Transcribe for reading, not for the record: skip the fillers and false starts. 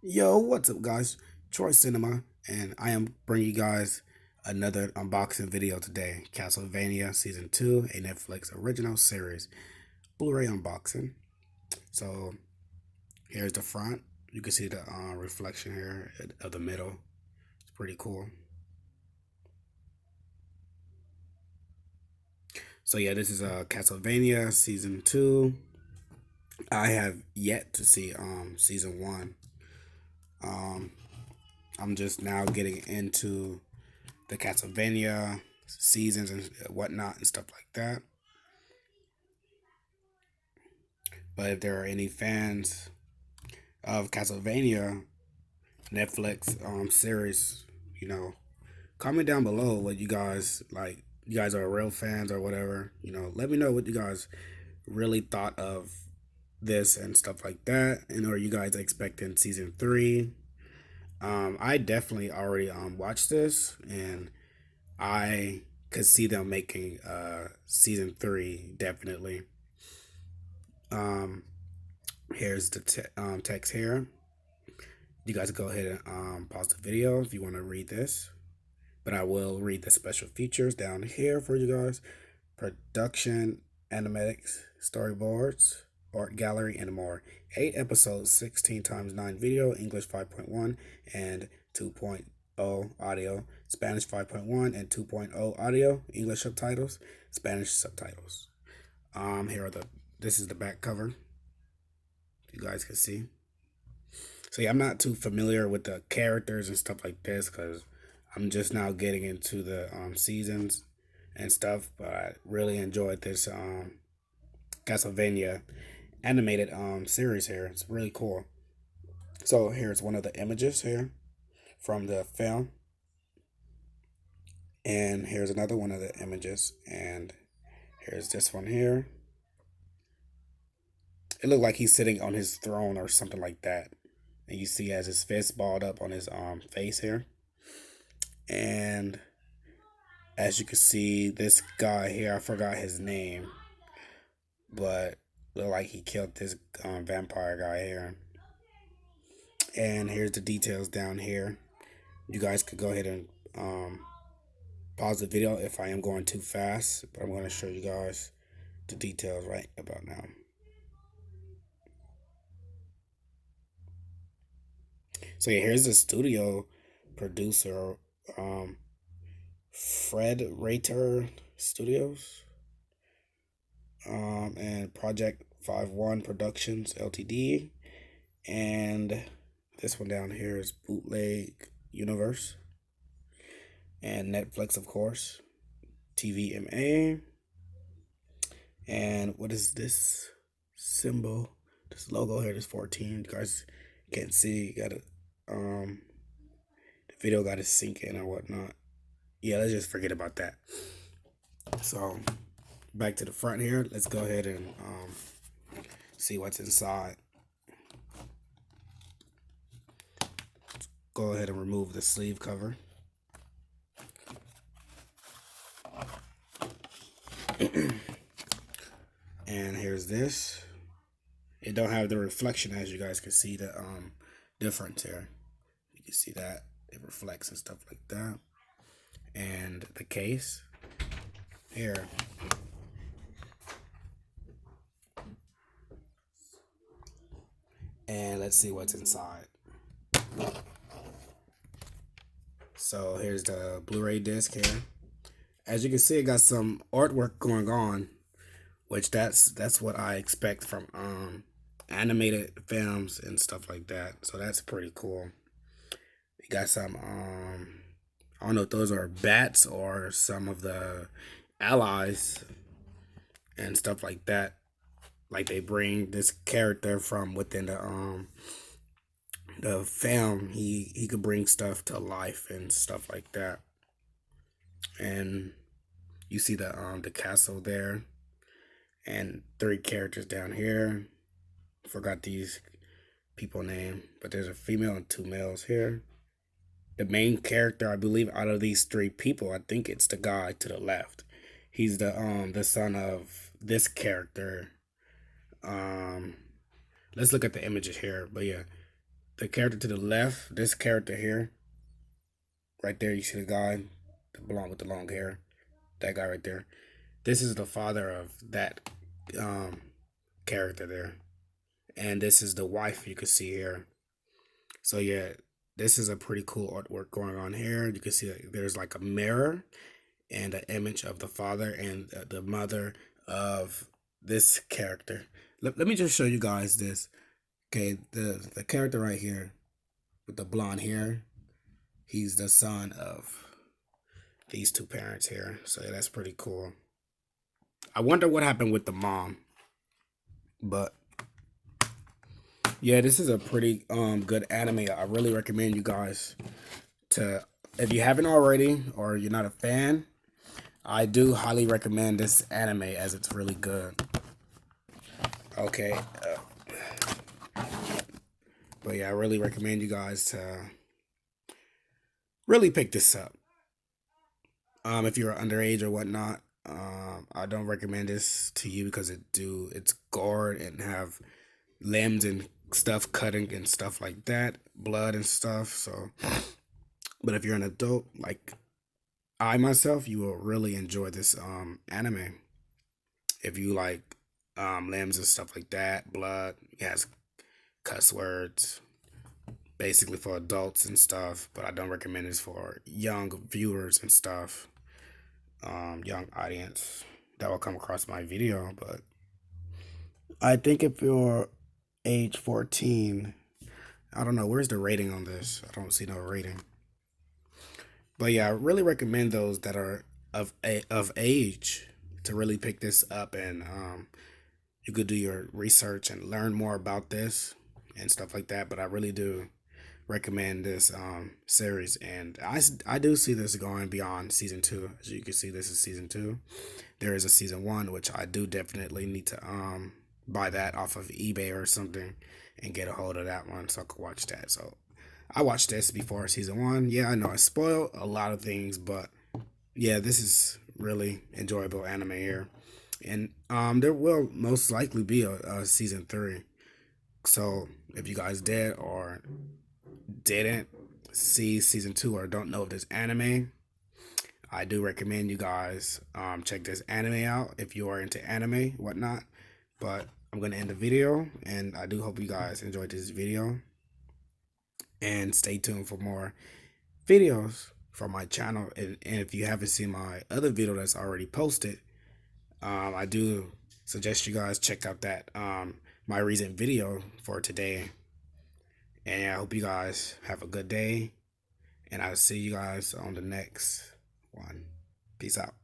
Yo, what's up, guys? Troy Cinema, and I am bringing you guys another unboxing video today. Castlevania Season 2, a Netflix original series, Blu-ray unboxing. So, here's the front. You can see the reflection here of the middle. It's pretty cool. So, yeah, this is Castlevania Season 2. I have yet to see Season 1. Um, I'm just now getting into the Castlevania seasons and whatnot and stuff like that. But if there are any fans of Castlevania Netflix series, you know, comment down below what you guys like. You guys are real fans or whatever. Let me know what you guys really thought of this and stuff like that. And are you guys expecting season 3? I definitely already watched this, and I could see them making season 3 definitely. Um, Here's the text here. You guys go ahead and pause the video if you want to read this, but I will read the special features down here for you guys: production, animatics, storyboards, art gallery, and more. 8 episodes, 16 times 9 video, English 5.1 and 2.0 audio, Spanish 5.1 and 2.0 audio, English subtitles, Spanish subtitles. Here are the. This is the back cover. You guys can see. So yeah, I'm not too familiar with the characters and stuff like this because I'm just now getting into the seasons and stuff. But I really enjoyed this Castlevania animated series here. It's really cool. So here's one of the images here from the film, and here's another one of the images, and here's this one here. It looked like he's sitting on his throne or something like that. And you see, he has his fist balled up on his face here. And as you can see, this guy here, I forgot his name, but looked like he killed this vampire guy here. And here's the details down here. You guys could go ahead and pause the video if I am going too fast, but I'm going to show you guys the details right about now. So yeah, here's the studio producer, Fred Rater Studios, and Project 51 Productions Ltd. And this one down here is Bootleg Universe, and Netflix, of course, TVMA. And what is this symbol? This logo here is 14. You guys can't see. You gotta the video gotta sync in or whatnot. Yeah, let's just forget about that. So back to the front here. Let's go ahead and see what's inside. Go ahead and remove the sleeve cover. And here's this. It don't have the reflection, as you guys can see the difference here. You can see that it reflects and stuff like that. And the case here. And let's see what's inside. So here's the Blu-ray disc here. As you can see, it got some artwork going on, which that's what I expect from animated films and stuff like that. So that's pretty cool. We got some I don't know if those are bats or some of the allies and stuff like that. Like they bring this character from within the film. He could bring stuff to life and stuff like that. And you see the castle there, and 3 characters down here. Forgot these people name, but there's a female and 2 males here. The main character, I believe, out of these 3 people, I think it's the guy to the left. He's the son of this character. Let's look at the images here. But yeah, the character to the left, this character here, right there, you see the guy, the blonde with the long hair, that guy right there. This is the father of that um, character there, and this is the wife you can see here. So yeah, this is a pretty cool artwork going on here. You can see that there's like a mirror and an image of the father and the mother of this character. Let me just show you guys this. Okay, the character right here with the blonde hair, he's the son of these two parents here. So yeah, that's pretty cool. I wonder what happened with the mom, but yeah, this is a pretty good anime. I really recommend you guys to, if you haven't already or you're not a fan, I do highly recommend this anime as it's really good. Okay, but yeah, I really recommend you guys to really pick this up. If you're underage or whatnot, I don't recommend this to you because it's gore and have limbs and stuff cutting and stuff like that, blood and stuff. So, but if you're an adult like I myself, you will really enjoy this anime. If you like limbs and stuff like that, blood, it has cuss words, basically for adults and stuff. But I don't recommend this for young viewers and stuff, young audience that will come across my video. But I think if you're age 14, I don't know, where's the rating on this? I don't see no rating. But yeah, I really recommend those that are of age to really pick this up, and you could do your research and learn more about this and stuff like that. But I really do recommend this series, and I do see this going beyond season two. As you can see, this is season two. There is a season one, which I do definitely need to buy that off of eBay or something and get a hold of that one so I could watch that. So I watched this before season one. Yeah, I know I spoiled a lot of things, but yeah, this is really enjoyable anime here, and there will most likely be a season three. So if you guys did or didn't see season two or don't know of this anime, I do recommend you guys check this anime out if you are into anime, whatnot. But I'm gonna end the video, and I do hope you guys enjoyed this video, and stay tuned for more videos from my channel. And if you haven't seen my other video that's already posted, I do suggest you guys check out that my recent video for today. And I hope you guys have a good day, and I'll see you guys on the next one. Peace out.